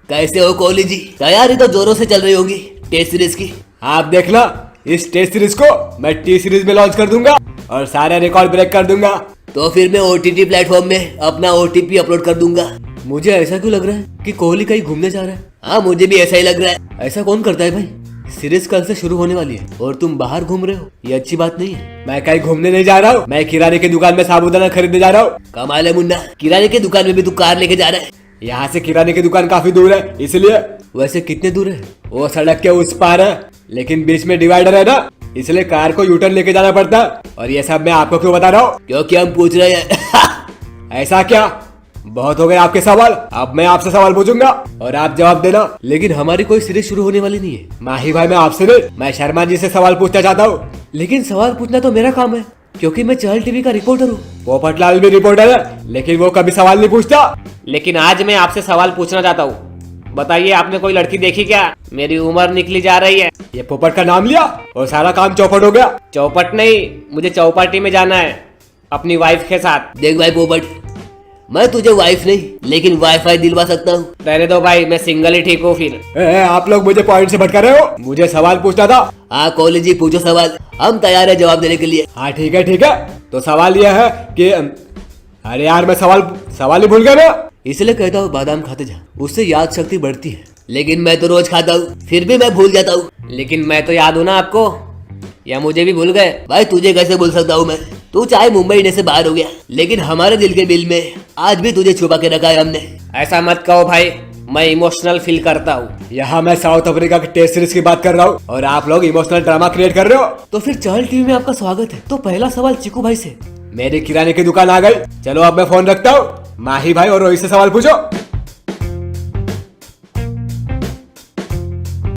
कैसे हो कोहली जी? तैयारी तो जोरों से चल रही होगी टेस्ट सीरीज की। आप देखना, इस टेस्ट सीरीज को मैं टी सीरीज में लॉन्च कर दूंगा और सारे रिकॉर्ड ब्रेक कर दूंगा। तो फिर मैं ओटीटी प्लेटफॉर्म में अपना ओटीपी अपलोड कर दूंगा। मुझे ऐसा क्यों लग रहा है कि कोहली कहीं घूमने जा रहा है? हाँ, मुझे भी ऐसा ही लग रहा है। ऐसा कौन करता है भाई? सीरीज कल से शुरू होने वाली है और तुम बाहर घूम रहे हो, ये अच्छी बात नहीं है। मैं कहीं घूमने नहीं जा रहा हूँ, मैं किराने की दुकान में साबुदाना खरीदने जा रहा हूँ। कमाल है मुन्ना, किराने की दुकान में भी तू कार लेके जा रहा है। यहाँ से किराने की दुकान काफी दूर है, इसलिए। वैसे कितने दूर है? वो सड़क के उस पार है, लेकिन बीच में डिवाइडर है ना, इसलिए कार को यूटर्न लेके जाना पड़ता है। और ये सब मैं आपको क्यों बता रहा हूँ? क्योंकि हम पूछ रहे हैं। ऐसा क्या? बहुत हो गए आपके सवाल, अब मैं आपसे सवाल पूछूंगा और आप जवाब देना। लेकिन हमारी कोई सीरीज शुरू होने वाली नहीं है। माही भाई, मैं आपसे नहीं, मैं शर्मा जी से सवाल पूछना चाहता हूँ। लेकिन सवाल पूछना तो मेरा काम है, क्योंकि मैं चहल टीवी का रिपोर्टर हूँ। पोपटलाल भी रिपोर्टर है, लेकिन वो कभी सवाल नहीं पूछता। लेकिन आज मैं आपसे सवाल पूछना चाहता हूँ। बताइए, आपने कोई लड़की देखी क्या? मेरी उम्र निकली जा रही है। ये पोपट का नाम लिया और सारा काम चौपट हो गया। चौपट नहीं, मुझे चौपाटी में जाना है अपनी वाइफ के साथ। देख भाई पोपट, मैं तुझे वाइफ नहीं लेकिन वाईफाई दिलवा सकता हूँ। रहने दो भाई, मैं सिंगल ही ठीक हूँ फिर। आप लोग मुझे पॉइंट से भटका रहे हो, मुझे सवाल पूछना था। हाँ कोहली जी, पूछो सवाल, हम तैयार है जवाब देने के लिए। हाँ ठीक है ठीक है, तो सवाल यह है कि अरे यार, मैं सवाल ही भूल गया ना। इसलिए कहता हूँ बादाम खाते जा, उससे याद शक्ति बढ़ती है। लेकिन मैं तो रोज खाता हूँ, फिर भी मैं भूल जाता हूँ। लेकिन मैं तो याद हूँ ना आपको, या मुझे भी भूल गए? भाई तुझे कैसे भूल सकता हूँ मैं? तू चाहे मुंबई इंडियंस से बाहर हो गया, लेकिन हमारे दिल के बिल में आज भी तुझे छुपा के रखा है हमने। ऐसा मत कहो भाई, मैं इमोशनल फील करता हूँ। यहाँ मैं साउथ अफ्रीका की टेस्ट सीरीज की बात कर रहा हूँ और आप लोग इमोशनल ड्रामा क्रिएट कर रहे हो। तो फिर चहल टीवी में आपका स्वागत है। तो पहला सवाल चिकू भाई से। मेरी किराने की दुकान आ गई, चलो अब मैं फोन रखता हूँ। माही भाई और रोहित से सवाल पूछो।